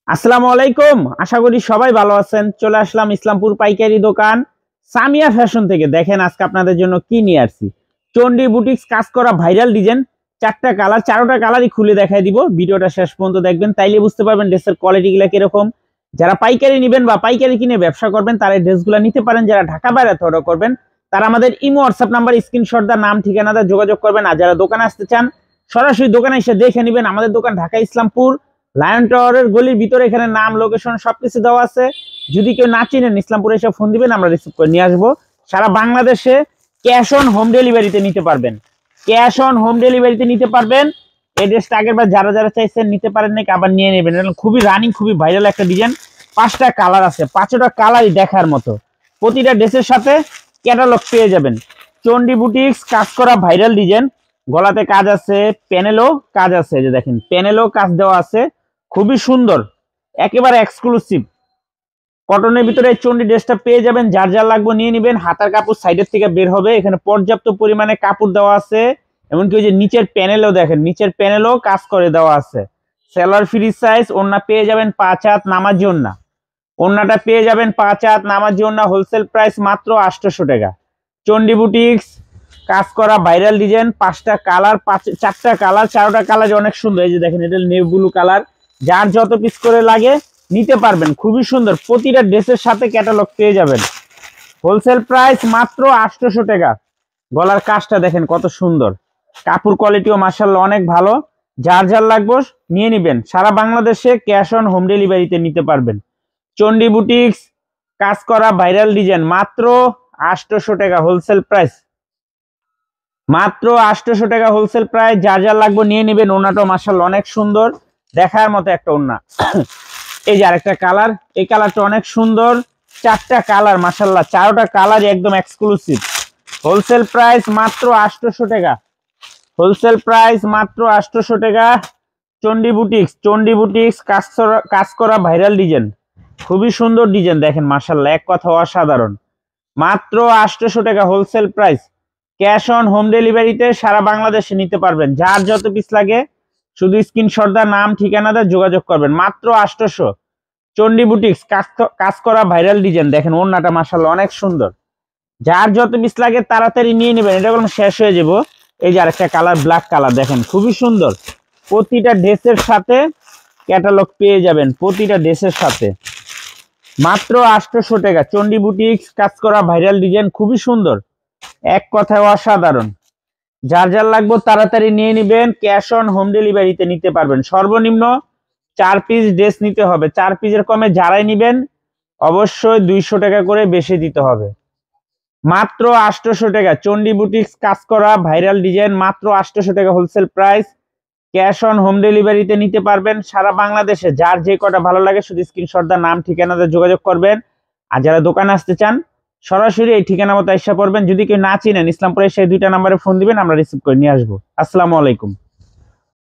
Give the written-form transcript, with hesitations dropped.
আসসালামু আলাইকুম। আশা করি সবাই ভালো আছেন। চলে আসলাম ইসলামপুর পাইকারি দোকান সামিয়া ফ্যাশন থেকে। দেখেন আজকে আপনাদের জন্য কি নিয়ে আসছি। চন্ডী বুটিক্স কাজ করা ভাইরাল ডিজাইন, চারটা কালার, চারোটা কালারই খুলে দেখাই দিব। ভিডিওটা শেষ পর্যন্ত দেখবেন, তাইলে বুঝতে পারবেন ড্রেসের কোয়ালিটিগুলো কিরকম। যারা পাইকারি নেবেন বা পাইকারি কিনে ব্যবসা করবেন তারা এই ড্রেসগুলো নিতে পারেন। যারা ঢাকা বাইরে অর্ডার করবেন তারা আমাদের ইমো হোয়াটসঅ্যাপ নাম্বার স্ক্রিনশট দা নাম ঠিকানা দা যোগাযোগ করবেন। আর যারা দোকানে আসতে চান সরাসরি দোকানে এসে দেখে নেবেন। আমাদের দোকান ঢাকা ইসলামপুর লায়ন টাওয়ারের গলির ভিতরে, এখানে নাম লোকেশন সবকিছু দেওয়া আছে। যদি কেউ না চিনেন ইসলামপুরে এসে ফোন দিবেন, আমরা রিসিভ করে নিয়ে আসবো। সারা বাংলাদেশে ক্যাশ অন হোম ডেলিভারিতে নিতে পারবেন। ক্যাশ অন হোম ডেলিভারিতে নিতে পারবেন। এই ড্রেসটা আগের বার যারা যারা চাইছেন নিতে পারেন নাকি আবার নিয়ে নেবেন। খুবই রানিং, খুবই ভাইরাল একটা ডিজাইন। 5টা কালার আছে, 5টা কালারই দেখার মতো। প্রতিটা ড্রেসের সাথে ক্যাটালগ পেয়ে যাবেন। চন্ডী বুটিক্স কাজ করা ভাইরাল ডিজাইন, গলাতে কাজ আছে, প্যানেলও কাজ আছে। যে দেখেন প্যানেলও কাজ দেওয়া আছে, খুবই সুন্দর, একেবারে এক্সক্লুসিভ। কটনের ভিতরে চন্ডী ড্রেসটা পেয়ে যাবেন। যার যার লাগবে নিয়ে নেবেন। হাতার কাপড় সাইডের থেকে বের হবে, এখানে পর্যাপ্ত পরিমাণে কাপড় দেওয়া আছে। এমনকি ওই যে নিচের প্যানেলও দেখেন, নিচের প্যানেলও কাজ করে দেওয়া আছে। Seller free size. ওড়না পেয়ে যাবেন 5 হাত নামাজি ওড়না। ওড়নাটা পেয়ে যাবেন 5 হাত নামাজি ওড়না। হোলসেল প্রাইস মাত্র 800 টাকা। চন্ডী বুটিক্স কাজ করা ভাইরাল ডিজাইন, 5টা কালার, 4টা কালার, 4টা কালার অনেক সুন্দর। এই যে দেখেন এটা নেভি ব্লু কালার। যার যত পিস করে লাগে নিতে পারবেন, খুবই সুন্দর। প্রতিটা ড্রেসের সাথে ক্যাটালগ পেয়ে যাবেন। হোলসেল প্রাইস মাত্র 800 টাকা। গলার কাজটা দেখেন কত সুন্দর, কাপড় কোয়ালিটিও মাশাআল্লাহ অনেক ভালো। যার যার লাগবে নিয়ে নেবেন। সারা বাংলাদেশে ক্যাশ অন হোম ডেলিভারিতে নিতে পারবেন। চন্ডী বুটিক্স কাজ করা ভাইরাল ডিজাইন মাত্র 800 টাকা হোলসেল প্রাইস। মাত্র 800 টাকা হোলসেল প্রাইস। যার যার লাগবে নিয়ে নেবেন। ওড়নাটা মাশাআল্লাহ অনেক সুন্দর, দেখার মতো একটা ওড়না। এই যে আরেকটা কালার, এই কালারটা অনেক সুন্দর। 4টা কালার মাশাআল্লাহ, 4টা কালারই একদম এক্সক্লুসিভ। হোলসেল প্রাইস মাত্র 800 টাকা। হোলসেল প্রাইস মাত্র 800 টাকা। চন্ডী বুটিক্স, চন্ডী বুটিক্স কাজ করা ভাইরাল ডিজাইন, খুবই সুন্দর ডিজাইন। দেখেন মাশাআল্লাহ, এক কথা অসাধারণ। মাত্র 800 টাকা wholesale price. Cash on home ডেলিভারিতে সারা বাংলাদেশে নিতে পারবেন। যার যত পিস লাগে শুধু স্ক্রিনশট দা নাম ঠিকানা দা যোগাযোগ করবেন। মাত্র 800। চন্ডী বুটিক্স কাজ করা ভাইরাল ডিজাইন। দেখেন ওড়নাটা মাশাআল্লাহ অনেক সুন্দর। যার যত পিস লাগে তাড়াতাড়ি নিয়ে নেবেন, এটা কোনো শেষ হয়ে যাব। এই যে আরেকটা কালার, ব্ল্যাক কালার, দেখেন খুবই সুন্দর। প্রতিটা ড্রেসের সাথে ক্যাটালগ পেয়ে যাবেন, প্রতিটা ড্রেসের সাথে। মাত্র 800 টাকা। চন্ডী বুটিক্স কাজ করা ভাইরাল ডিজাইন, খুবই সুন্দর, এক কথায় অসাধারণ। যার যার লাগবে তাড়াতাড়ি নিয়ে নেবেন। ক্যাশ অন হোম ডেলিভারিতে নিতে পারবেন। সর্বনিম্ন 4 পিস ড্রেস নিতে হবে। 4 পিসের কমে যারাই নেবেন অবশ্যই 200 টাকা করে বেশি দিতে হবে। মাত্র 800 টাকা। চন্ডী বুটিক্স কাজ করা ভাইরাল ডিজাইন মাত্র 800 টাকা wholesale price. Cash on home ডেলিভারিতে নিতে পারবেন সারা বাংলাদেশে। যার যে কটা ভালো লাগে শুধু স্ক্রিনশট দা নাম ঠিকানাতে যোগাযোগ করবেন। আর যারা দোকানে আসতে চান সরাসরি এই ঠিকানা মতো এসে পড়বেন। যদি কেউ না চিনেন ইসলামপুরে সেই 2টা নাম্বারে ফোন দিবেন, আমরা রিসিভ করে নিয়ে আসবো। আসসালামু আলাইকুম।